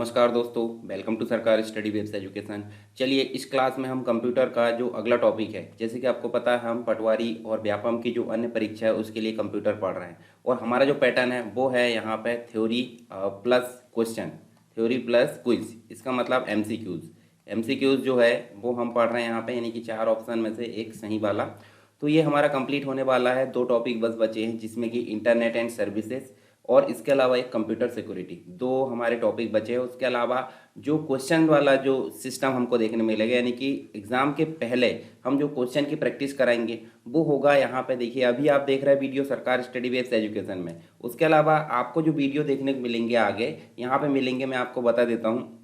नमस्कार दोस्तों, welcome to सरकार स्टडी वेब्स एजुकेशन। चलिए इस क्लास में हम कंप्यूटर का जो अगला टॉपिक है, जैसे कि आपको पता है हम पटवारी और व्यापम की जो अन्य परीक्षा है उसके लिए कंप्यूटर पढ़ रहे हैं। और हमारा जो पैटर्न है वो है यहाँ पे theory plus question, theory plus quiz. इसका मतलब एमसीक्यूज। एमसीक्यूज जो है वो हम पढ़ रहे हैं यहाँ पे, यानी कि 4 ऑप्शन में से एक सही वाला। तो ये हमारा कंप्लीट होने वाला है। 2 टॉपिक बस बचे हैं, जिसमें कि इंटरनेट एंड सर्विसेज और इसके अलावा एक कंप्यूटर सिक्योरिटी। 2 हमारे टॉपिक बचे हैं। उसके अलावा जो क्वेश्चन वाला जो सिस्टम हमको देखने मिलेगा, यानी कि एग्जाम के पहले हम जो क्वेश्चन की प्रैक्टिस कराएंगे वो होगा यहाँ पे। देखिए अभी आप देख रहे हैं वीडियो सरकार स्टडी बेस्ड एजुकेशन में। उसके अलावा आपको जो वीडियो देखने को मिलेंगे आगे यहाँ पे मिलेंगे, मैं आपको बता देता हूँ।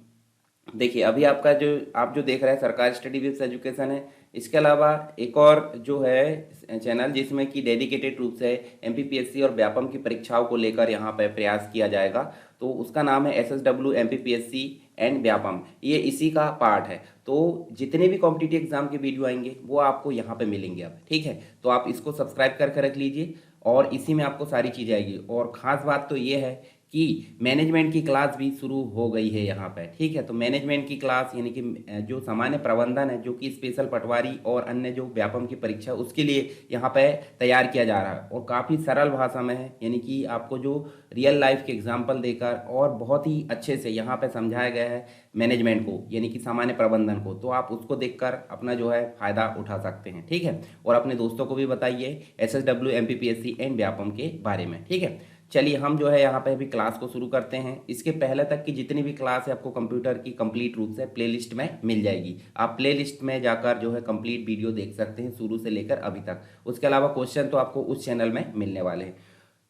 देखिए अभी आपका जो आप जो देख रहे हैं सरकार स्टडी विद एजुकेशन है। इसके अलावा एक और जो है चैनल, जिसमें कि डेडिकेटेड रूप से एमपीपीएससी और व्यापम की परीक्षाओं को लेकर यहाँ पे प्रयास किया जाएगा, तो उसका नाम है एसएसडब्ल्यू एमपीपीएससी एंड व्यापम। ये इसी का पार्ट है। तो जितने भी कॉम्पिटिटिव एग्जाम के वीडियो आएंगे वो आपको यहाँ पे मिलेंगे अब, ठीक है। तो आप इसको सब्सक्राइब करके रख लीजिए और इसी में आपको सारी चीज़ें आएगी। और ख़ास बात तो ये है कि मैनेजमेंट की क्लास भी शुरू हो गई है यहाँ पे, ठीक है। तो मैनेजमेंट की क्लास यानी कि जो सामान्य प्रबंधन है, जो कि स्पेशल पटवारी और अन्य जो व्यापम की परीक्षा है उसके लिए यहाँ पे तैयार किया जा रहा है। और काफ़ी सरल भाषा में है, यानी कि आपको जो रियल लाइफ के एग्जाम्पल देकर और बहुत ही अच्छे से यहाँ पे समझाया गया है मैनेजमेंट को, यानी कि सामान्य प्रबंधन को। तो आप उसको देखकर अपना जो है फ़ायदा उठा सकते हैं, ठीक है। और अपने दोस्तों को भी बताइए एसएसडब्ल्यू एमपीपीएससी एंड व्यापम के बारे में, ठीक है। चलिए हम जो है यहाँ पे अभी क्लास को शुरू करते हैं। इसके पहले तक की जितनी भी क्लास है आपको कंप्यूटर की कंप्लीट रूप से प्लेलिस्ट में मिल जाएगी। आप प्लेलिस्ट में जाकर जो है कंप्लीट वीडियो देख सकते हैं शुरू से लेकर अभी तक। उसके अलावा क्वेश्चन तो आपको उस चैनल में मिलने वाले हैं।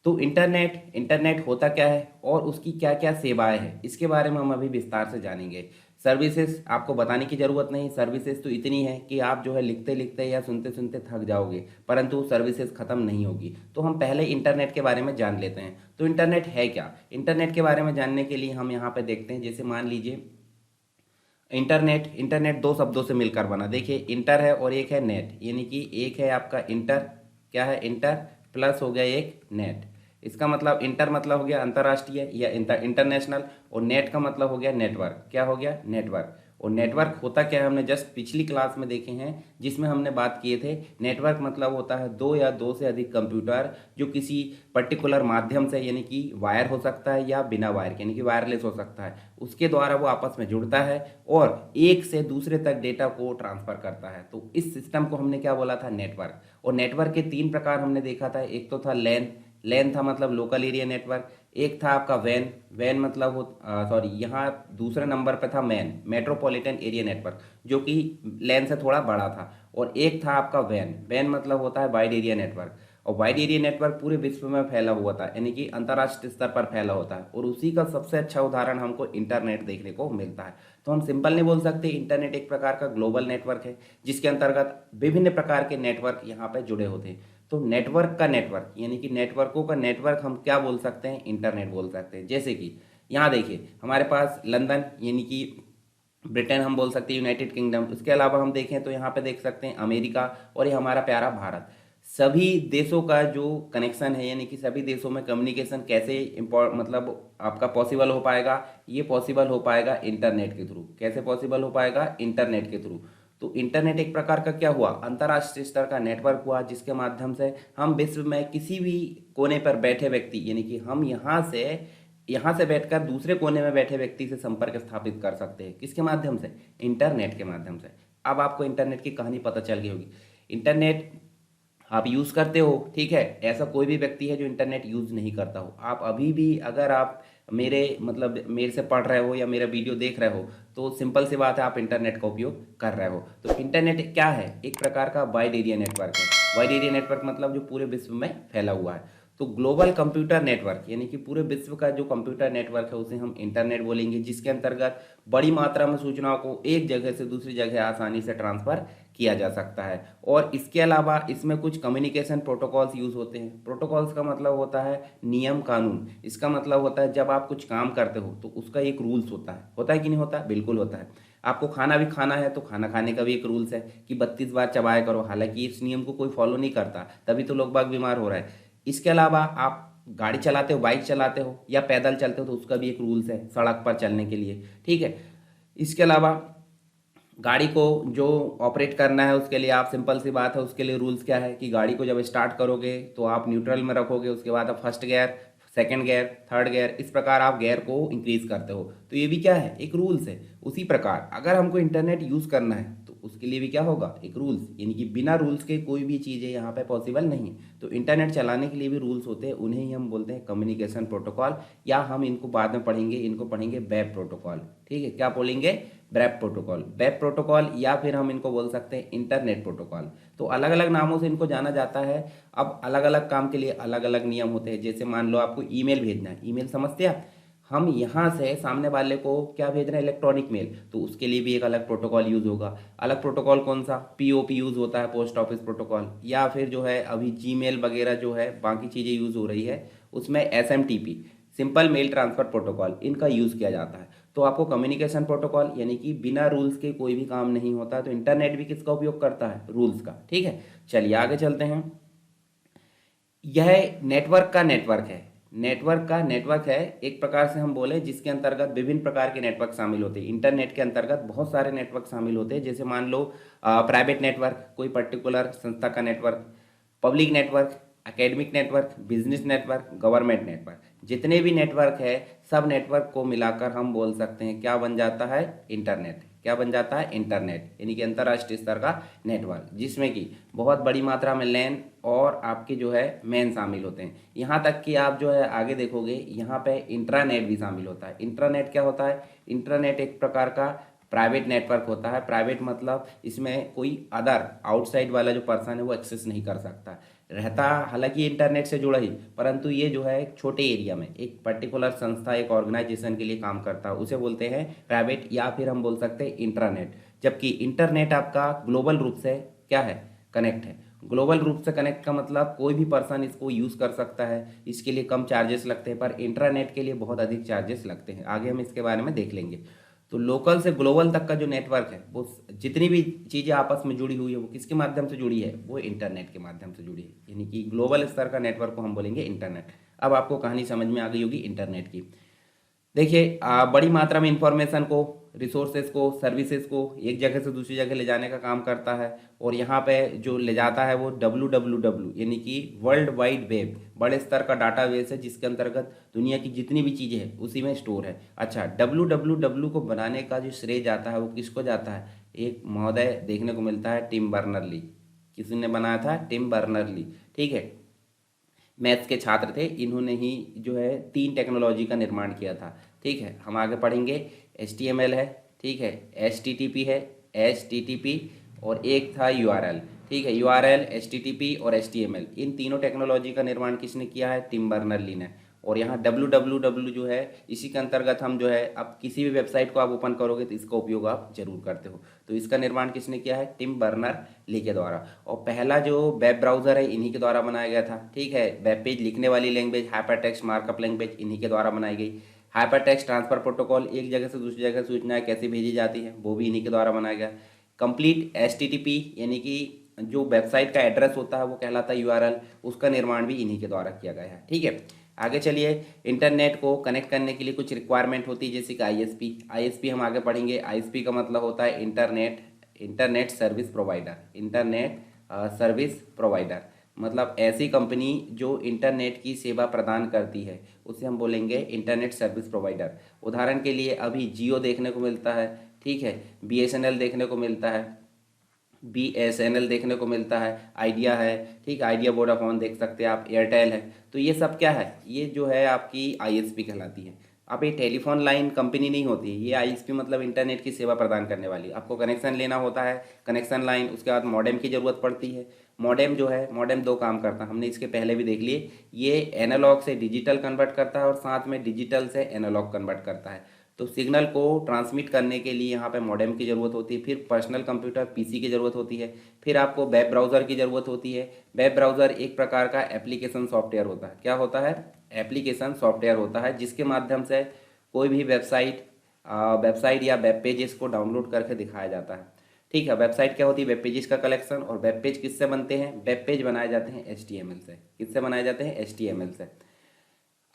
तो इंटरनेट इंटरनेट होता क्या है और उसकी क्या क्या सेवाएं हैं, इसके बारे में हम अभी विस्तार से जानेंगे। सर्विसेज आपको बताने की ज़रूरत नहीं। सर्विसेज तो इतनी है कि आप जो है लिखते लिखते या सुनते सुनते थक जाओगे, परंतु सर्विसेज ख़त्म नहीं होगी। तो हम पहले इंटरनेट के बारे में जान लेते हैं। तो इंटरनेट है क्या। इंटरनेट के बारे में जानने के लिए हम यहाँ पे देखते हैं। जैसे मान लीजिए इंटरनेट, इंटरनेट 2 शब्दों से मिलकर बना। देखिए इंटर है और एक है नेट, यानी कि एक है आपका इंटर, क्या है इंटर, प्लस हो गया एक नेट। इसका मतलब इंटर मतलब हो गया अंतर्राष्ट्रीय या इंटरनेशनल, और नेट का मतलब हो गया नेटवर्क। क्या हो गया नेटवर्क। और नेटवर्क होता क्या है हमने जस्ट पिछली क्लास में देखे हैं, जिसमें हमने बात किए थे। नेटवर्क मतलब होता है 2 या 2 से अधिक कंप्यूटर जो किसी पर्टिकुलर माध्यम से, यानी कि वायर हो सकता है या बिना वायर यानी कि वायरलेस हो सकता है, उसके द्वारा वो आपस में जुड़ता है और एक से दूसरे तक डेटा को ट्रांसफर करता है। तो इस सिस्टम को हमने क्या बोला था, नेटवर्क। और नेटवर्क के 3 प्रकार हमने देखा था। एक तो था लैन, लैन था मतलब लोकल एरिया नेटवर्क। एक था आपका वैन, वैन मतलब हो सॉरी यहाँ दूसरे नंबर पे था मैन, मेट्रोपॉलिटन एरिया नेटवर्क, जो कि लैन से थोड़ा बड़ा था। और एक था आपका वैन, वैन मतलब होता है वाइड एरिया नेटवर्क। और वाइड एरिया नेटवर्क पूरे विश्व में फैला हुआ था, यानी कि अंतर्राष्ट्रीय स्तर पर फैला होता है। और उसी का सबसे अच्छा उदाहरण हमको इंटरनेट देखने को मिलता है। तो हम सिंपल नहीं बोल सकते, इंटरनेट एक प्रकार का ग्लोबल नेटवर्क है, जिसके अंतर्गत विभिन्न प्रकार के नेटवर्क यहाँ पे जुड़े होते हैं। तो नेटवर्क का नेटवर्क यानी कि नेटवर्कों का नेटवर्क हम क्या बोल सकते हैं, इंटरनेट बोल सकते हैं। जैसे कि यहाँ देखिए हमारे पास लंदन यानी कि ब्रिटेन हम बोल सकते हैं, यूनाइटेड किंगडम। उसके अलावा हम देखें तो यहाँ पे देख सकते हैं अमेरिका, और ये हमारा प्यारा भारत। सभी देशों का जो कनेक्शन है, यानी कि सभी देशों में कम्युनिकेशन कैसे मतलब आपका पॉसिबल हो पाएगा, ये पॉसिबल हो पाएगा इंटरनेट के थ्रू। कैसे पॉसिबल हो पाएगा, इंटरनेट के थ्रू। तो इंटरनेट एक प्रकार का क्या हुआ, अंतर्राष्ट्रीय स्तर का नेटवर्क हुआ, जिसके माध्यम से हम विश्व में किसी भी कोने पर बैठे व्यक्ति, यानी कि हम यहाँ से बैठकर दूसरे कोने में बैठे व्यक्ति से संपर्क स्थापित कर सकते हैं। किसके माध्यम से, इंटरनेट के माध्यम से। अब आपको इंटरनेट की कहानी पता चल गई होगी। इंटरनेट आप यूज़ करते हो, ठीक है। ऐसा कोई भी व्यक्ति है जो इंटरनेट यूज़ नहीं करता हो। आप अभी भी अगर आप मेरे से पढ़ रहे हो या मेरा वीडियो देख रहे हो, तो सिंपल सी बात है आप इंटरनेट का उपयोग कर रहे हो। तो इंटरनेट क्या है, एक प्रकार का वाइड एरिया नेटवर्क है। वाइड एरिया नेटवर्क मतलब जो पूरे विश्व में फैला हुआ है। तो ग्लोबल कंप्यूटर नेटवर्क यानी कि पूरे विश्व का जो कंप्यूटर नेटवर्क है उसे हम इंटरनेट बोलेंगे, जिसके अंतर्गत बड़ी मात्रा में सूचनाओं को एक जगह से दूसरी जगह आसानी से ट्रांसफर किया जा सकता है। और इसके अलावा इसमें कुछ कम्युनिकेशन प्रोटोकॉल्स यूज़ होते हैं। प्रोटोकॉल्स का मतलब होता है नियम कानून। इसका मतलब होता है जब आप कुछ काम करते हो तो उसका एक रूल्स होता है कि नहीं होता, बिल्कुल होता है। आपको खाना भी खाना है तो खाना खाने का भी एक रूल्स है कि 32 बार चबाया करो। हालांकि इस नियम को कोई फॉलो नहीं करता, तभी तो लोग बाग बीमार हो रहा है। इसके अलावा आप गाड़ी चलाते हो, बाइक चलाते हो या पैदल चलते हो तो उसका भी एक रूल्स है सड़क पर चलने के लिए, ठीक है। इसके अलावा गाड़ी को जो ऑपरेट करना है उसके लिए आप, सिंपल सी बात है, उसके लिए रूल्स क्या है कि गाड़ी को जब स्टार्ट करोगे तो आप न्यूट्रल में रखोगे, उसके बाद आप first gear, second gear, third gear, इस प्रकार आप गियर को इंक्रीज करते हो। तो ये भी क्या है, एक रूल्स है। उसी प्रकार अगर हमको इंटरनेट यूज़ करना है तो उसके लिए भी क्या होगा, एक रूल्स, यानी कि बिना रूल्स के कोई भी चीज़ें यहाँ पे पॉसिबल नहीं। तो इंटरनेट चलाने के लिए भी रूल्स होते हैं, उन्हें ही हम बोलते हैं कम्युनिकेशन प्रोटोकॉल, या हम इनको बाद में पढ़ेंगे, इनको पढ़ेंगे वेब प्रोटोकॉल, ठीक है। क्या बोलेंगे, वेब प्रोटोकॉल, वेब प्रोटोकॉल, या फिर हम इनको बोल सकते हैं इंटरनेट प्रोटोकॉल। तो अलग अलग नामों से इनको जाना जाता है। अब अलग अलग काम के लिए अलग अलग नियम होते हैं। जैसे मान लो आपको ईमेल भेजना है, ईमेल समझते हैं आप, हम यहाँ से सामने वाले को क्या भेज रहे हैं, इलेक्ट्रॉनिक मेल, तो उसके लिए भी एक अलग प्रोटोकॉल यूज़ होगा। अलग प्रोटोकॉल कौन सा, पीओपी यूज़ होता है, पोस्ट ऑफिस प्रोटोकॉल, या फिर जो है अभी जीमेल वगैरह जो है बाकी चीज़ें यूज़ हो रही है उसमें SMTP, simple mail transfer protocol, इनका यूज़ किया जाता है। तो आपको कम्युनिकेशन प्रोटोकॉल, यानी कि बिना रूल्स के कोई भी काम नहीं होता। तो इंटरनेट भी किसका उपयोग करता है, रूल्स का, ठीक है। चलिए आगे चलते हैं। यह नेटवर्क का नेटवर्क है, नेटवर्क का नेटवर्क है, एक प्रकार से हम बोले जिसके अंतर्गत विभिन्न प्रकार के नेटवर्क शामिल होते हैं। इंटरनेट के अंतर्गत बहुत सारे नेटवर्क शामिल होते हैं। जैसे मान लो प्राइवेट नेटवर्क, कोई पर्टिकुलर संस्था का network, public network, academic network, business network, government network, जितने भी नेटवर्क है सब नेटवर्क को मिलाकर हम बोल सकते हैं क्या बन जाता है, इंटरनेट। क्या बन जाता है, इंटरनेट, यानी कि अंतर्राष्ट्रीय स्तर का नेटवर्क, जिसमें कि बहुत बड़ी मात्रा में लैन और आपके जो है मैन शामिल होते हैं। यहाँ तक कि आप जो है आगे देखोगे यहाँ पे इंट्रानेट भी शामिल होता है। इंट्रानेट क्या होता है, इंट्रानेट एक प्रकार का प्राइवेट नेटवर्क होता है। प्राइवेट मतलब इसमें कोई अदर आउटसाइड वाला जो पर्सन है वो एक्सेस नहीं कर सकता, रहता हालांकि इंटरनेट से जुड़ा ही, परंतु ये जो है एक छोटे एरिया में एक पर्टिकुलर संस्था, एक ऑर्गेनाइजेशन के लिए काम करता है, उसे बोलते हैं प्राइवेट, या फिर हम बोल सकते हैं इंट्रानेट। जबकि इंटरनेट आपका ग्लोबल रूप से क्या है, कनेक्ट है। ग्लोबल रूप से कनेक्ट का मतलब कोई भी पर्सन इसको यूज़ कर सकता है, इसके लिए कम चार्जेस लगते हैं, पर इंटरनेट के लिए बहुत अधिक चार्जेस लगते हैं। आगे हम इसके बारे में देख लेंगे। तो लोकल से ग्लोबल तक का जो नेटवर्क है वो जितनी भी चीज़ें आपस में जुड़ी हुई है वो किसके माध्यम से जुड़ी है, वो इंटरनेट के माध्यम से जुड़ी है, यानी कि ग्लोबल स्तर का नेटवर्क को हम बोलेंगे इंटरनेट। अब आपको कहानी समझ में आ गई होगी इंटरनेट की। देखिए बड़ी मात्रा में इंफॉर्मेशन को, रिसोर्सेज को, सर्विसेज को एक जगह से दूसरी जगह ले जाने का काम करता है। और यहाँ पे जो ले जाता है वो WWW, यानी कि वर्ल्ड वाइड वेब, बड़े स्तर का डाटाबेस है जिसके अंतर्गत दुनिया की जितनी भी चीज़ें हैं उसी में स्टोर है। अच्छा, WWW को बनाने का जो श्रेय जाता है वो किसको जाता है, एक महोदय देखने को मिलता है, टिम बर्नर ली। किसने बनाया था, टिम बर्नर ली, ठीक है। मैथ्स के छात्र थे, इन्होंने ही जो है 3 टेक्नोलॉजी का निर्माण किया था, ठीक है। हम आगे पढ़ेंगे। HTML है, ठीक है, HTTP है, HTTP, और एक था URL, ठीक है। URL, HTTP और HTML, इन तीनों टेक्नोलॉजी का निर्माण किसने किया है, टिम बर्नर ली ने। और यहाँ WWW जो है इसी के अंतर्गत हम जो है, अब किसी भी वेबसाइट को आप ओपन करोगे तो इसका उपयोग आप जरूर करते हो। तो इसका निर्माण किसने किया है, टिम बर्नर ली के द्वारा। और पहला जो वेब ब्राउज़र है इन्हीं के द्वारा बनाया गया था, ठीक है। वेब पेज लिखने वाली language hyper text markup language इन्हीं के द्वारा बनाई गई। हाइपर टेक्स्ट ट्रांसफर प्रोटोकॉल, एक जगह से दूसरी जगह सूचनाएं कैसे भेजी जाती है वो भी इन्हीं के द्वारा बनाया गया। कंप्लीट HTTP, यानी कि जो वेबसाइट का एड्रेस होता है वो कहलाता है URL, उसका निर्माण भी इन्हीं के द्वारा किया गया है, ठीक है। आगे चलिए। इंटरनेट को कनेक्ट करने के लिए कुछ रिक्वायरमेंट होती है, जैसे कि ISP हम आगे पढ़ेंगे। ISP का मतलब होता है internet service provider. Internet service provider मतलब ऐसी कंपनी जो इंटरनेट की सेवा प्रदान करती है उसे हम बोलेंगे इंटरनेट सर्विस प्रोवाइडर। उदाहरण के लिए अभी जियो देखने को मिलता है, ठीक है, BSNL देखने को मिलता है, BSNL देखने को मिलता है, आइडिया है, ठीक, आइडिया वोडाफोन देख सकते हैं आप, एयरटेल है। तो ये सब क्या है, ये जो है आपकी ISP कहलाती है। अब ये टेलीफोन लाइन कंपनी नहीं होती, ये ISP मतलब इंटरनेट की सेवा प्रदान करने वाली। आपको कनेक्शन लेना होता है, कनेक्शन लाइन, उसके बाद मॉडेम की ज़रूरत पड़ती है। मॉडेम जो है, मॉडेम 2 काम करता है, हमने इसके पहले भी देख लिए। ये एनालॉग से डिजिटल कन्वर्ट करता है और साथ में डिजिटल से एनालॉग कन्वर्ट करता है। तो सिग्नल को ट्रांसमिट करने के लिए यहाँ पे मॉडेम की ज़रूरत होती है, फिर पर्सनल कंप्यूटर PC की ज़रूरत होती है, फिर आपको वेब ब्राउज़र की ज़रूरत होती है। वेब ब्राउज़र एक प्रकार का एप्लीकेशन सॉफ्टवेयर होता है। क्या होता है, एप्लीकेशन सॉफ्टवेयर होता है जिसके माध्यम से कोई भी वेबसाइट या वेब पेजेस को डाउनलोड करके दिखाया जाता है, ठीक है। वेबसाइट क्या होती है, वेब पेजेस का कलेक्शन। और वेब पेज किससे बनते हैं, वेब पेज बनाए जाते हैं HTML से। किससे बनाए जाते हैं, HTML से।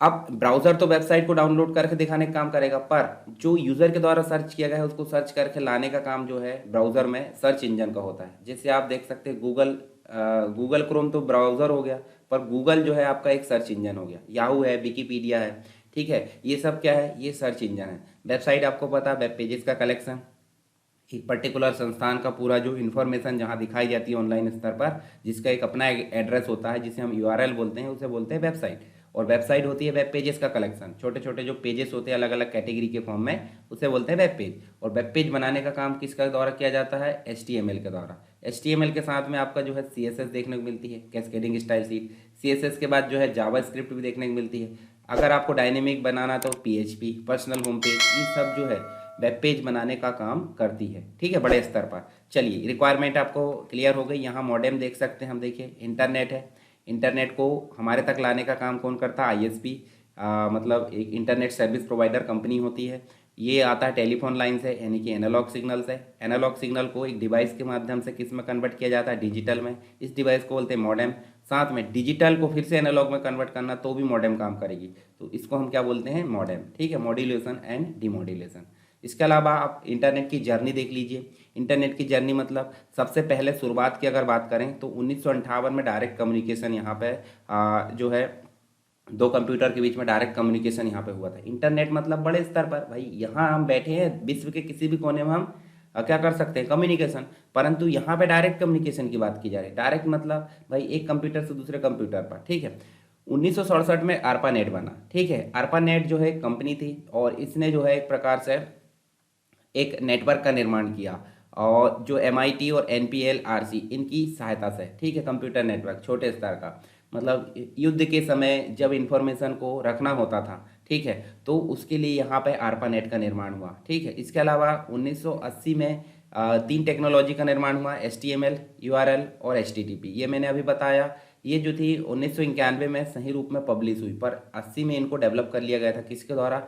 अब ब्राउज़र तो वेबसाइट को डाउनलोड करके दिखाने का काम करेगा, पर जो यूज़र के द्वारा सर्च किया गया है उसको सर्च करके लाने का काम जो है ब्राउज़र में सर्च इंजन का होता है। जैसे आप देख सकते हैं गूगल क्रोम तो ब्राउज़र हो गया, पर गूगल जो है आपका एक सर्च इंजन हो गया। याहू है, विकिपीडिया है, ठीक है, ये सब क्या है, ये सर्च इंजन है। वेबसाइट आपको पता है, वेब पेजेस का कलेक्शन, एक पर्टिकुलर संस्थान का पूरा जो इन्फॉर्मेशन जहाँ दिखाई जाती है ऑनलाइन स्तर पर, जिसका एक अपना एड्रेस होता है जिसे हम यूआरएल बोलते हैं, उसे बोलते हैं वेबसाइट। और वेबसाइट होती है वेब पेजेस का कलेक्शन, छोटे छोटे जो पेजेस होते हैं अलग अलग कैटेगरी के फॉर्म में, उसे बोलते हैं वेब पेज। और वेब पेज बनाने का काम किसका द्वारा किया जाता है, HTML के द्वारा। HTML के साथ में आपका जो है CSS देखने को मिलती है, कैस्केडिंग स्टाइल शीट। CSS के बाद जो है जावा स्क्रिप्ट भी देखने को मिलती है। अगर आपको डायनेमिक बनाना तो PHP, पर्सनल होम पेज, ये सब जो है वेब पेज बनाने का काम करती है, ठीक है, बड़े स्तर पर। चलिए, रिक्वायरमेंट आपको क्लियर हो गई। यहाँ मॉडेम देख सकते हैं हम, देखिए इंटरनेट है। इंटरनेट को हमारे तक लाने का काम कौन करता है, ISP, मतलब एक इंटरनेट सर्विस प्रोवाइडर कंपनी होती है। ये आता है टेलीफोन लाइन से, यानी कि एनालॉग सिग्नल से। एनालॉग सिग्नल को एक डिवाइस के माध्यम से किस में कन्वर्ट किया जाता है, डिजिटल में। इस डिवाइस को बोलते हैं मॉडेम। साथ में डिजिटल को फिर से एनालॉग में कन्वर्ट करना तो भी मॉडेम काम करेगी, तो इसको हम क्या बोलते हैं, मॉडेम, ठीक है, मॉड्यूलेशन एंड डिमॉड्यूलेशन। इसके अलावा आप इंटरनेट की जर्नी देख लीजिए। इंटरनेट की जर्नी मतलब सबसे पहले शुरुआत की अगर बात करें तो 1958 में डायरेक्ट कम्युनिकेशन यहाँ पे जो है दो कंप्यूटर के बीच में डायरेक्ट कम्युनिकेशन यहाँ पे हुआ था। इंटरनेट मतलब बड़े स्तर पर, भाई यहाँ हम बैठे हैं विश्व के किसी भी कोने में, हम क्या कर सकते हैं, कम्युनिकेशन। परंतु यहाँ पे डायरेक्ट कम्युनिकेशन की बात की जा रही है। डायरेक्ट मतलब भाई एक कंप्यूटर से दूसरे कंप्यूटर पर, ठीक है। 1967 में ARPA नेट बना, ठीक है। ARPA नेट जो है कंपनी थी और इसने जो है एक प्रकार से एक नेटवर्क का निर्माण किया, और जो MIT और NPL RC इनकी सहायता से, ठीक है, कंप्यूटर नेटवर्क छोटे स्तर का, मतलब युद्ध के समय जब इंफॉर्मेशन को रखना होता था, ठीक है, तो उसके लिए यहाँ पे ARPA नेट का निर्माण हुआ, ठीक है। इसके अलावा 1980 में तीन टेक्नोलॉजी का निर्माण हुआ, HTML, URL और HTTP। ये मैंने अभी बताया। ये जो थी 1991 में सही रूप में पब्लिश हुई, पर 80 में इनको डेवलप कर लिया गया था, किसके द्वारा,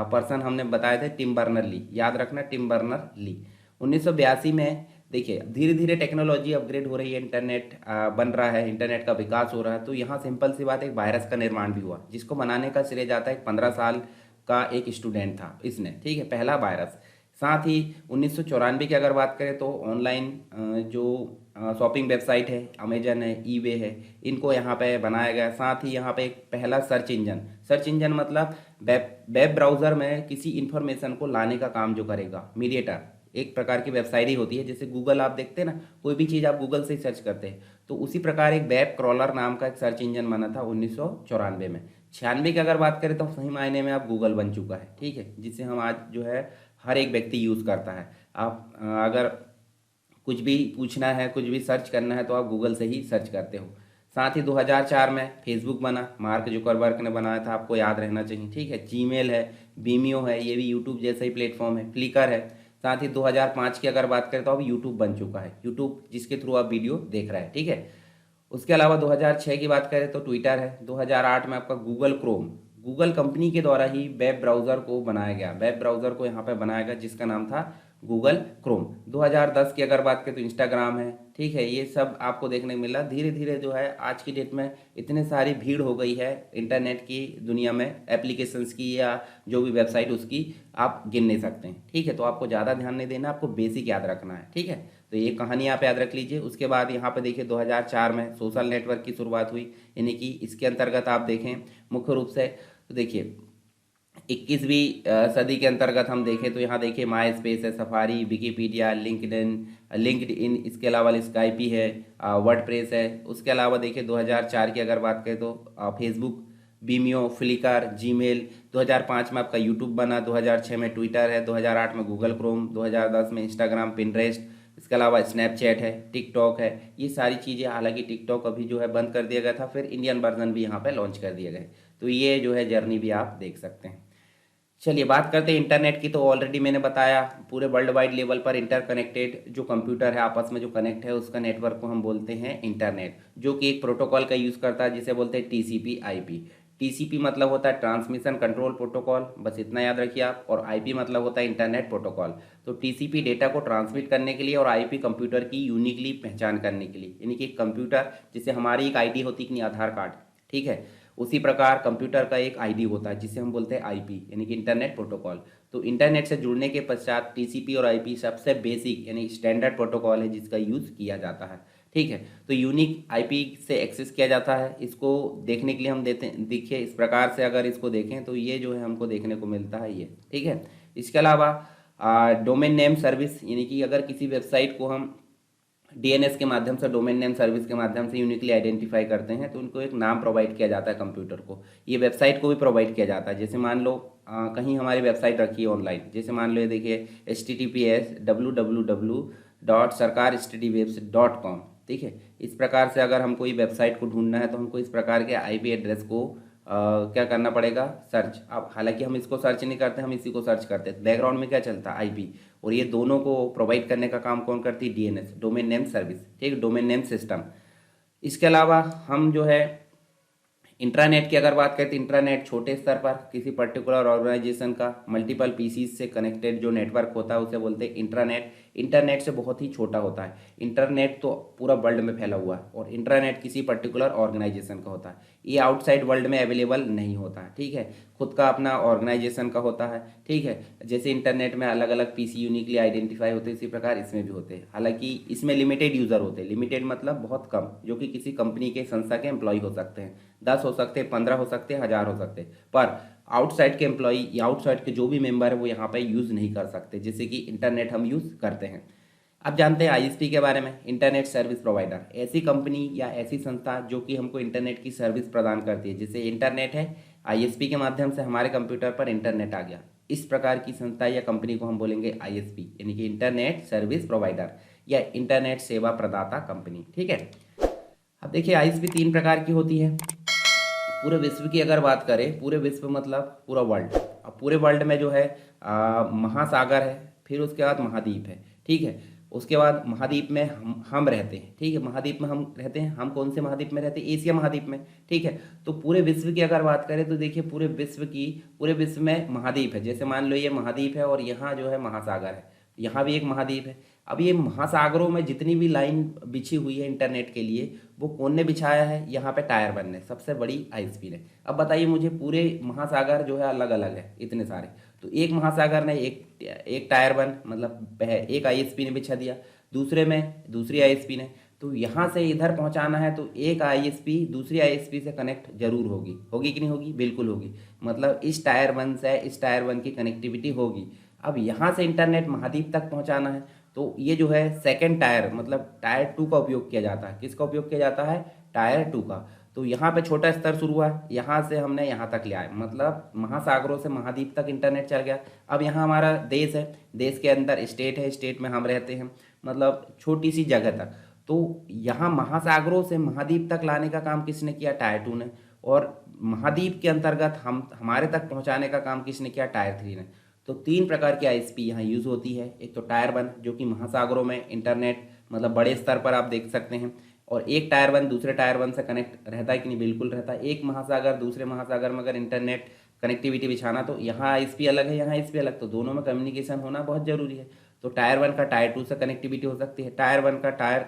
पर्सन हमने बताए थे, टिम बर्नर ली, याद रखना, टिम बर्नर ली। 1982 में देखिए धीरे धीरे टेक्नोलॉजी अपग्रेड हो रही है, इंटरनेट बन रहा है, इंटरनेट का विकास हो रहा है, तो यहाँ सिंपल सी बात, एक वायरस का निर्माण भी हुआ, जिसको बनाने का श्रेय जाता है 15 साल का एक स्टूडेंट था इसने, ठीक है, पहला वायरस। साथ ही 1994 की अगर बात करें तो ऑनलाइन जो शॉपिंग वेबसाइट है, अमेजन है, ईबे है, इनको यहाँ पे बनाया गया। साथ ही यहाँ पे एक पहला सर्च इंजन मतलब वेब ब्राउज़र में किसी इंफॉर्मेशन को लाने का काम जो करेगा, मीडिएटर, एक प्रकार की वेबसाइट ही होती है। जैसे गूगल आप देखते हैं ना, कोई भी चीज़ आप गूगल से ही सर्च करते हैं, तो उसी प्रकार एक वेब क्रॉलर नाम का एक सर्च इंजन बना था 1994 में। 96 की अगर बात करें तो सही मायने में आप गूगल बन चुका है, ठीक है, जिसे हम आज जो है हर एक व्यक्ति यूज़ करता है। आप अगर कुछ भी पूछना है, कुछ भी सर्च करना है, तो आप गूगल से ही सर्च करते हो। साथ ही 2004 में फेसबुक बना, मार्क जुकरबर्ग ने बनाया था, आपको याद रहना चाहिए, ठीक है। जीमेल है, बीमियो है, ये भी यूट्यूब जैसा ही प्लेटफॉर्म है, फ्लिकर है। साथ ही 2005 की अगर बात करें तो अब यूट्यूब बन चुका है, यूट्यूब जिसके थ्रू आप वीडियो देख रहे हैं, ठीक है। उसके अलावा 2006 की बात करें तो ट्विटर है। 2008 में आपका गूगल क्रोम, गूगल कंपनी के द्वारा ही वेब ब्राउज़र को बनाया गया, वेब ब्राउज़र को यहाँ पे बनाया गया, जिसका नाम था गूगल क्रोम। 2010 की अगर बात करें तो इंस्टाग्राम है, ठीक है। ये सब आपको देखने को मिला। धीरे धीरे जो है आज की डेट में इतने सारी भीड़ हो गई है इंटरनेट की दुनिया में, एप्लीकेशंस की या जो भी वेबसाइट उसकी आप गिन नहीं सकते हैं, ठीक है। तो आपको ज़्यादा ध्यान नहीं देना, आपको बेसिक याद रखना है, ठीक है। तो ये कहानी आप याद रख लीजिए। उसके बाद यहाँ पे देखिए 2004 में सोशल नेटवर्क की शुरुआत हुई, यानी कि इसके अंतर्गत आप देखें मुख्य रूप से, तो देखिए 21वीं सदी के अंतर्गत हम देखें तो यहाँ देखिए माई स्पेस है, सफारी, विकीपीडिया, लिंक्डइन, इसके अलावा स्काइपी है, वर्डप्रेस है। उसके अलावा देखिए 2004 की अगर बात करें तो फेसबुक, बीमियो, फ्लिकर, जीमेल। 2005 में आपका यूट्यूब बना, 2006 में ट्विटर है, 2008 में गूगल क्रोम, 2010 में इंस्टाग्राम, पिंटरेस्ट। इसके अलावा स्नैपचैट है, टिकटॉक है। ये सारी चीज़ें, हालांकि टिकटॉक अभी जो है बंद कर दिया गया था, फिर इंडियन वर्जन भी यहाँ पे लॉन्च कर दिए गए। तो ये जो है जर्नी भी आप देख सकते हैं। चलिए बात करते हैं इंटरनेट की। तो ऑलरेडी मैंने बताया, पूरे वर्ल्ड वाइड लेवल पर इंटरकनेक्टेड जो कंप्यूटर है आपस में जो कनेक्ट है, उसका नेटवर्क को हम बोलते हैं इंटरनेट, जो कि एक प्रोटोकॉल का यूज़ करता है जिसे बोलते हैं TCP/IP। TCP मतलब होता है ट्रांसमिशन कंट्रोल प्रोटोकॉल, बस इतना याद रखिए आप। और IP मतलब होता है इंटरनेट प्रोटोकॉल। तो TCP डेटा को ट्रांसमिट करने के लिए और IP कंप्यूटर की यूनिकली पहचान करने के लिए, यानी कि कंप्यूटर, जैसे हमारी एक ID होती है कि नहीं, आधार कार्ड, ठीक है, उसी प्रकार कंप्यूटर का एक आईडी होता है जिसे हम बोलते हैं आईपी यानी कि इंटरनेट प्रोटोकॉल। तो इंटरनेट से जुड़ने के पश्चात टीसीपी और आईपी सबसे बेसिक यानी स्टैंडर्ड प्रोटोकॉल है जिसका यूज़ किया जाता है। ठीक है, तो यूनिक आईपी से एक्सेस किया जाता है। इसको देखने के लिए हम देते देखिए इस प्रकार से अगर इसको देखें तो ये जो है हमको देखने को मिलता है ये। ठीक है, इसके अलावा डोमेन नेम सर्विस यानी कि अगर किसी वेबसाइट को हम डीएनएस के माध्यम से, डोमेन नेम सर्विस के माध्यम से यूनिकली आइडेंटिफाई करते हैं तो उनको एक नाम प्रोवाइड किया जाता है कंप्यूटर को। ये वेबसाइट को भी प्रोवाइड किया जाता है। जैसे मान लो कहीं हमारी वेबसाइट रखी है ऑनलाइन, जैसे मान लो ये देखिए https://www.sarkarstudywaves.com। ठीक है, इस प्रकार से अगर हमको ये वेबसाइट को ढूंढना है तो हमको इस प्रकार के आईपी एड्रेस को क्या करना पड़ेगा, सर्च। अब हालांकि हम इसको सर्च नहीं करते, हम इसी को सर्च करते हैं। बैकग्राउंड में क्या चलता है, आईपी, और ये दोनों को प्रोवाइड करने का काम कौन करती है, डीएनएस, डोमेन नेम सर्विस। ठीक, डोमेन नेम सिस्टम। इसके अलावा हम जो है इंट्रानेट की अगर बात करें तो इंट्रानेट छोटे स्तर पर किसी पर्टिकुलर ऑर्गेनाइजेशन का मल्टीपल पीसीज से कनेक्टेड जो नेटवर्क होता है उसे बोलते हैं इंट्रानेट। इंटरनेट से बहुत ही छोटा होता है। इंटरनेट तो पूरा वर्ल्ड में फैला हुआ है और इंट्रानेट किसी पर्टिकुलर ऑर्गेनाइजेशन का होता है। ये आउटसाइड वर्ल्ड में अवेलेबल नहीं होता है। ठीक है, खुद का अपना ऑर्गेनाइजेशन का होता है। ठीक है, जैसे इंटरनेट में अलग अलग पीसी यूनिकली आइडेंटिफाई होते हैं इसी प्रकार इसमें भी होते हैं। हालांकि इसमें लिमिटेड यूज़र होते हैं। लिमिटेड मतलब बहुत कम, जो कि किसी कंपनी के संस्था के एम्प्लॉय हो सकते हैं। 10 हो सकते हैं, 15 हो सकते हैं, 1000 हो सकते हैं। पर आउटसाइड के एम्प्लॉय या आउटसाइड के जो भी मेंबर है वो यहाँ पे यूज़ नहीं कर सकते, जैसे कि इंटरनेट हम यूज़ करते हैं। अब जानते हैं आईएसपी के बारे में। इंटरनेट सर्विस प्रोवाइडर, ऐसी कंपनी या ऐसी संस्था जो कि हमको इंटरनेट की सर्विस प्रदान करती है। जैसे इंटरनेट है, आईएसपी के माध्यम से हमारे कंप्यूटर पर इंटरनेट आ गया। इस प्रकार की संस्था या कंपनी को हम बोलेंगे आईएसपी यानी कि इंटरनेट सर्विस प्रोवाइडर या इंटरनेट सेवा प्रदाता कंपनी। ठीक है, अब देखिए आईएसपी 3 प्रकार की होती है। पूरे विश्व की अगर बात करें, पूरे विश्व मतलब पूरा वर्ल्ड। अब पूरे वर्ल्ड में जो है महासागर है, फिर उसके बाद महाद्वीप है। ठीक है, उसके बाद महाद्वीप में हम रहते हैं। ठीक है, महाद्वीप में हम रहते हैं। हम कौन से महाद्वीप में रहते हैं, एशिया महाद्वीप में। ठीक है, तो पूरे विश्व की अगर बात करें तो देखिए पूरे विश्व में महाद्वीप है। जैसे मान लो ये महाद्वीप है और यहाँ जो है महासागर है, यहाँ भी एक महाद्वीप है। अब ये महासागरों में जितनी भी लाइन बिछी हुई है इंटरनेट के लिए, वो कौन ने बिछाया है, यहाँ पे टायर वन ने, सबसे बड़ी आईएसपी ने। अब बताइए मुझे, पूरे महासागर जो है अलग अलग है इतने सारे, तो एक महासागर ने एक टायर वन मतलब एक आईएसपी ने बिछा दिया, दूसरे में दूसरी आईएसपी ने। तो यहाँ से इधर पहुँचाना है तो एक आईएसपी दूसरी आईएसपी से कनेक्ट जरूर होगी। होगी कि नहीं होगी, बिल्कुल होगी। मतलब इस टायर वन से इस टायर वन की कनेक्टिविटी होगी। अब यहाँ से इंटरनेट महाद्वीप तक पहुँचाना है तो ये जो है सेकंड टायर मतलब टायर 2 का उपयोग किया जाता है। किसका उपयोग किया जाता है, टायर 2 का। तो यहाँ पे छोटा स्तर शुरू हुआ, यहाँ से हमने यहाँ तक ले आए, मतलब महासागरों से महाद्वीप तक इंटरनेट चल गया। अब यहाँ हमारा देश है, देश के अंदर स्टेट है, स्टेट में हम रहते हैं, मतलब छोटी सी जगह तक। तो यहाँ महासागरों से महाद्वीप तक लाने का काम किसने किया, टायर 2 ने। और महाद्वीप के अंतर्गत हम हमारे तक पहुँचाने का काम किसने किया, टायर 3 ने। तो 3 प्रकार की आईएसपी यहाँ यूज़ होती है। एक तो टायर 1 जो कि महासागरों में इंटरनेट मतलब बड़े स्तर पर आप देख सकते हैं, और एक टायर 1 दूसरे टायर 1 से कनेक्ट रहता है कि नहीं, बिल्कुल रहता है। एक महासागर दूसरे महासागर में अगर इंटरनेट कनेक्टिविटी बिछाना तो यहाँ आईएसपी अलग है, यहाँ आईएसपी अलग, तो दोनों में कम्युनिकेशन होना बहुत जरूरी है। तो टायर 1 का टायर 2 से कनेक्टिविटी हो सकती है, टायर 1 का टायर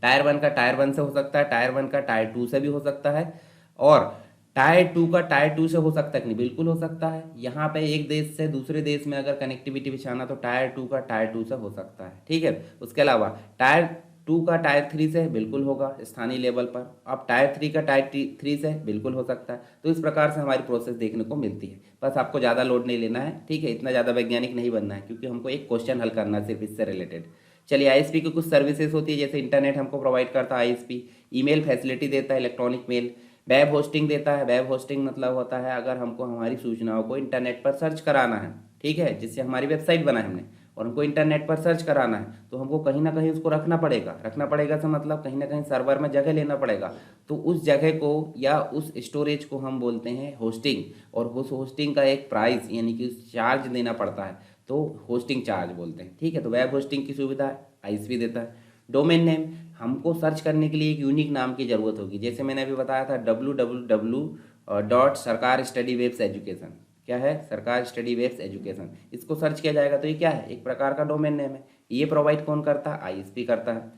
टायर 1 का टायर 1 से हो सकता है, टायर 1 का टायर 2 से भी हो सकता है, और टायर 2 का टायर 2 से हो सकता है कि नहीं, बिल्कुल हो सकता है। यहाँ पे एक देश से दूसरे देश में अगर कनेक्टिविटी बिछाना तो टायर 2 का टायर 2 से हो सकता है। ठीक है, उसके अलावा टायर 2 का टायर 3 से बिल्कुल होगा स्थानीय लेवल पर। अब टायर 3 का टायर 3 से बिल्कुल हो सकता है। तो इस प्रकार से हमारी प्रोसेस देखने को मिलती है। बस आपको ज़्यादा लोड नहीं लेना है, ठीक है, इतना ज़्यादा वैज्ञानिक नहीं बनना है, क्योंकि हमको एक क्वेश्चन हल करना है सिर्फ इससे रिलेटेड। चलिए, आईएसपी की कुछ सर्विसेज होती है, जैसे इंटरनेट हमको प्रोवाइड करता है आईएसपी, ईमेल फैसिलिटी देता है, इलेक्ट्रॉनिक मेल, वेब होस्टिंग देता है। वेब होस्टिंग मतलब होता है अगर हमको हमारी सूचनाओं को इंटरनेट पर सर्च कराना है, ठीक है, जिससे हमारी वेबसाइट बनाई हमने और हमको इंटरनेट पर सर्च कराना है, तो हमको कहीं ना कहीं उसको रखना पड़ेगा। रखना पड़ेगा से मतलब कहीं ना कहीं सर्वर में जगह लेना पड़ेगा। तो उस जगह को या उस स्टोरेज को हम बोलते हैं होस्टिंग, और उस होस्टिंग का एक प्राइस यानी कि चार्ज देना पड़ता है, तो होस्टिंग चार्ज बोलते हैं। ठीक है, तो वेब होस्टिंग की सुविधा आईएसपी देता है। डोमेन नेम, हमको सर्च करने के लिए एक यूनिक नाम की ज़रूरत होगी। जैसे मैंने अभी बताया था www.sarkarstudywaves.education, क्या है, सरकार स्टडी वेब्स एजुकेशन। इसको सर्च किया जाएगा तो ये क्या है, एक प्रकार का डोमेन नेम है। ये प्रोवाइड कौन करता है, आईएसपी करता है।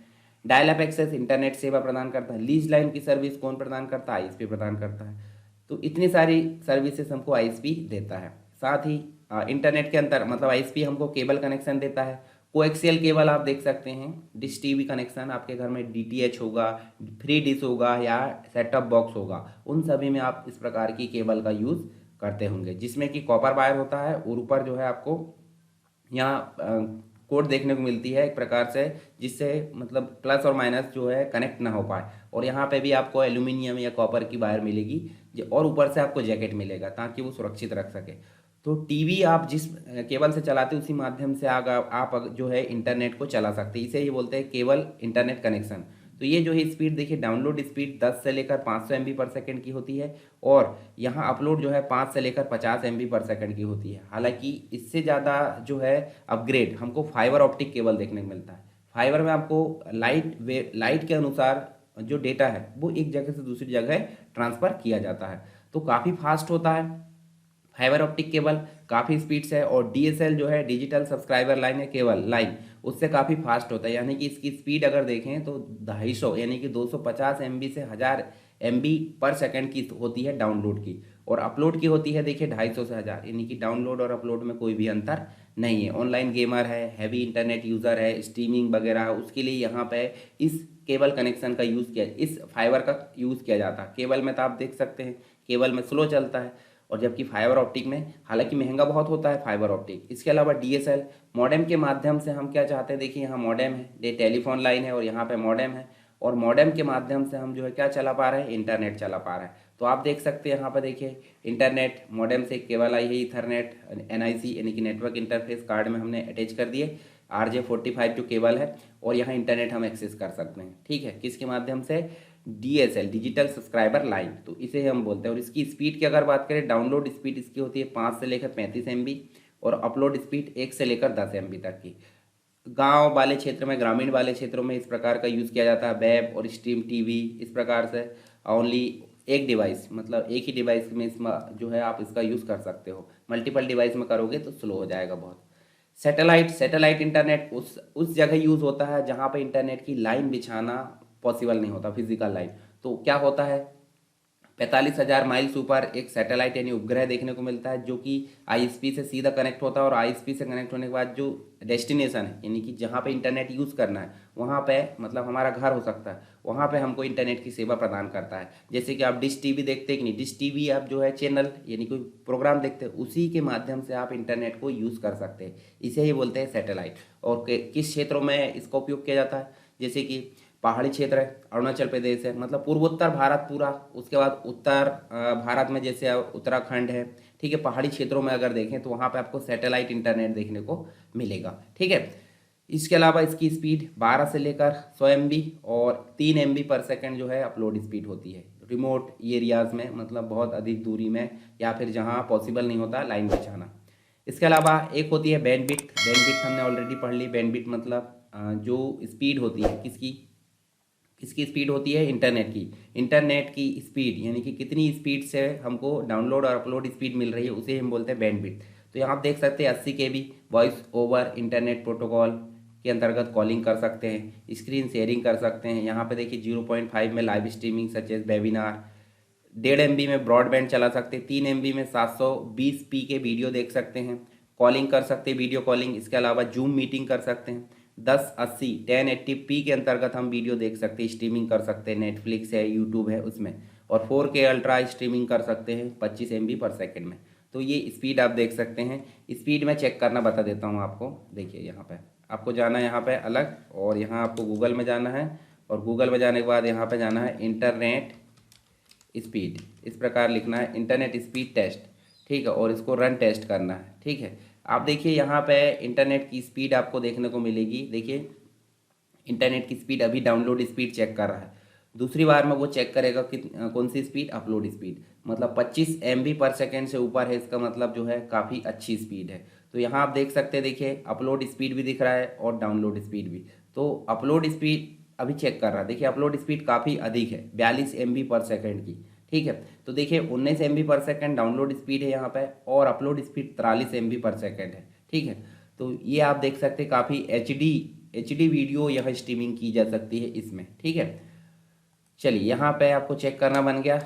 डायल अप एक्सेस इंटरनेट सेवा प्रदान करता है। लीज लाइन की सर्विस कौन प्रदान करता है? आईएसपी प्रदान करता है। तो इतनी सारी सर्विसेज हमको आईएसपी देता है। साथ ही इंटरनेट के अंतर मतलब आईएसपी हमको केबल कनेक्शन देता है। कोएक्सियल केबल आप देख सकते हैं, डिश टीवी कनेक्शन, आपके घर में डीटीएच होगा, फ्री डिश होगा या सेटअप बॉक्स होगा, उन सभी में आप इस प्रकार की केबल का यूज़ करते होंगे, जिसमें कि कॉपर वायर होता है और ऊपर जो है आपको यहाँ कोड देखने को मिलती है एक प्रकार से, जिससे मतलब प्लस और माइनस जो है कनेक्ट ना हो पाए। और यहाँ पे भी आपको एल्यूमिनियम या कॉपर की वायर मिलेगी और ऊपर से आपको जैकेट मिलेगा ताकि वो सुरक्षित रख सके। तो टीवी आप जिस केबल से चलाते हैं उसी माध्यम से आप जो है इंटरनेट को चला सकते हैं। इसे ही बोलते हैं केबल इंटरनेट कनेक्शन। तो ये जो है स्पीड देखिए, डाउनलोड स्पीड 10 से लेकर 500 MB पर सेकंड की होती है और यहाँ अपलोड जो है 5 से लेकर 50 MB पर सेकंड की होती है। हालांकि इससे ज़्यादा जो है अपग्रेड हमको फाइबर ऑप्टिक केबल देखने को मिलता है। फाइबर में आपको लाइट के अनुसार जो डेटा है वो एक जगह से दूसरी जगह ट्रांसफ़र किया जाता है, तो काफ़ी फास्ट होता है। फाइबर ऑप्टिक केबल काफ़ी स्पीड से है और डीएसएल जो है डिजिटल सब्सक्राइबर लाइन है केबल लाइन, उससे काफ़ी फास्ट होता है। यानी कि इसकी स्पीड अगर देखें तो 250 यानी कि 250 MB से 1000 MB पर सेकंड की होती है डाउनलोड की, और अपलोड की होती है देखिए 250 से 1000, यानी कि डाउनलोड और अपलोड में कोई भी अंतर नहीं है। ऑनलाइन गेमर है, हैवी इंटरनेट यूज़र है, स्ट्रीमिंग वगैरह है, उसके लिए यहाँ पे इस केबल कनेक्शन का यूज़ किया, इस फाइबर का यूज़ किया जाता है। केबल में तो आप देख सकते हैं केबल में स्लो चलता है, और जबकि फाइबर ऑप्टिक में हालांकि महंगा बहुत होता है फाइबर ऑप्टिक। इसके अलावा डीएसएल मॉडेम के माध्यम से हम क्या चाहते हैं, देखिए यहाँ मॉडेम है, ये टेलीफोन लाइन है और यहाँ पे मॉडेम है, और मॉडेम के माध्यम से हम जो है क्या चला पा रहे हैं, इंटरनेट चला पा रहे हैं। तो आप देख सकते हैं यहाँ पर देखिए इंटरनेट मॉडेम से केबल आई है, ईथरनेट एनआईसी यानी कि नेटवर्क इंटरफेस कार्ड में हमने अटैच कर दिए RJ45 जो केबल है, और यहाँ इंटरनेट हम एक्सेस कर सकते हैं। ठीक है, किसके माध्यम से? DSL डिजिटल सब्सक्राइबर लाइन, तो इसे हम बोलते हैं। और इसकी स्पीड की अगर बात करें, डाउनलोड स्पीड इसकी होती है 5 से लेकर 35 MB और अपलोड स्पीड 1 से लेकर 10 MB तक की। गांव वाले क्षेत्र में, ग्रामीण वाले क्षेत्रों में इस प्रकार का यूज़ किया जाता है। वेब और स्ट्रीम टीवी इस प्रकार से ओनली एक डिवाइस, मतलब एक ही डिवाइस में इसमें जो है आप इसका यूज़ कर सकते हो। मल्टीपल डिवाइस में करोगे तो स्लो हो जाएगा बहुत। सैटेलाइट इंटरनेट उस जगह यूज़ होता है जहाँ पे इंटरनेट की लाइन बिछाना पॉसिबल नहीं होता, फिजिकल लाइन। तो क्या होता है, 45,000 माइल्स ऊपर एक सैटेलाइट यानी उपग्रह देखने को मिलता है जो कि आईएसपी से सीधा कनेक्ट होता है, और आईएसपी से कनेक्ट होने के बाद जो डेस्टिनेशन है यानी कि जहाँ पे इंटरनेट यूज़ करना है वहाँ पे, मतलब हमारा घर हो सकता है, वहाँ पे हमको इंटरनेट की सेवा प्रदान करता है। जैसे कि आप डिश टीवी देखते हैं कि नहीं, डिश टीवी आप जो है चैनल यानी कोई प्रोग्राम देखते हैं, उसी के माध्यम से आप इंटरनेट को यूज़ कर सकते हैं। इसे ही बोलते हैं सैटेलाइट। और किस क्षेत्रों में इसका उपयोग किया जाता है, जैसे कि पहाड़ी क्षेत्र है, अरुणाचल प्रदेश है, मतलब पूर्वोत्तर भारत पूरा, उसके बाद उत्तर भारत में जैसे उत्तराखंड है। ठीक है, पहाड़ी क्षेत्रों में अगर देखें तो वहाँ पे आपको सैटेलाइट इंटरनेट देखने को मिलेगा। ठीक है, इसके अलावा इसकी स्पीड 12 से लेकर 100 MB और 3 MB पर सेकंड जो है अपलोड स्पीड होती है रिमोट एरियाज़ में, मतलब बहुत अधिक दूरी में या फिर जहाँ पॉसिबल नहीं होता लाइन बिछाना। इसके अलावा एक होती है बैंडविड्थ। बैंडविड्थ हमने ऑलरेडी पढ़ ली। बैंडविड्थ मतलब जो स्पीड होती है किसकी स्पीड होती है, इंटरनेट की स्पीड, यानी कि कितनी स्पीड से हमको डाउनलोड और अपलोड स्पीड मिल रही है, उसे हम बोलते हैं बैंडविड्थ। तो यहाँ आप देख सकते हैं 80 KB voice over internet protocol के अंतर्गत कॉलिंग कर सकते हैं, स्क्रीन शेयरिंग कर सकते हैं। यहाँ पे देखिए 0.5 में live streaming such as webinar, 1.5 MB में ब्रॉडबैंड चला सकते हैं, 3 MB में 720p के वीडियो देख सकते हैं, कॉलिंग कर सकते हैं, वीडियो कॉलिंग। इसके अलावा जूम मीटिंग कर सकते हैं। 1080 के अंतर्गत हम वीडियो देख सकते हैं, स्ट्रीमिंग कर सकते हैं, नेटफ्लिक्स है, यूट्यूब है उसमें, और 4K अल्ट्रा स्ट्रीमिंग कर सकते हैं 25 MB पर सेकंड में। तो ये स्पीड आप देख सकते हैं। स्पीड में चेक करना बता देता हूँ आपको। देखिए यहाँ पे आपको जाना है यहाँ पे अलग, और यहाँ आपको गूगल में जाना है, और गूगल में जाने के बाद यहाँ पे जाना है इंटरनेट स्पीड, इस प्रकार लिखना है इंटरनेट स्पीड टेस्ट। ठीक है, और इसको रन टेस्ट करना है। ठीक है, आप देखिए यहाँ पे इंटरनेट की स्पीड आपको देखने को मिलेगी। देखिए इंटरनेट की स्पीड अभी डाउनलोड स्पीड चेक कर रहा है, दूसरी बार में वो चेक करेगा कि कौन सी स्पीड, अपलोड स्पीड, मतलब 25 MB पर सेकेंड से ऊपर है, इसका मतलब जो है काफ़ी अच्छी स्पीड है। तो यहाँ आप देख सकते हैं, देखिए अपलोड स्पीड भी दिख रहा है और डाउनलोड स्पीड भी। तो अपलोड स्पीड अभी चेक कर रहा है, देखिए अपलोड स्पीड काफ़ी अधिक है, 42 MB पर सेकेंड की। ठीक है, तो देखिए 19 MB पर सेकेंड डाउनलोड स्पीड है यहाँ पे, और अपलोड स्पीड 43 MB पर सेकेंड है। ठीक है, तो ये आप देख सकते हैं काफ़ी HD HD वीडियो यहाँ स्ट्रीमिंग की जा सकती है इसमें, ठीक है। चलिए यहाँ पे आपको चेक करना बन गया।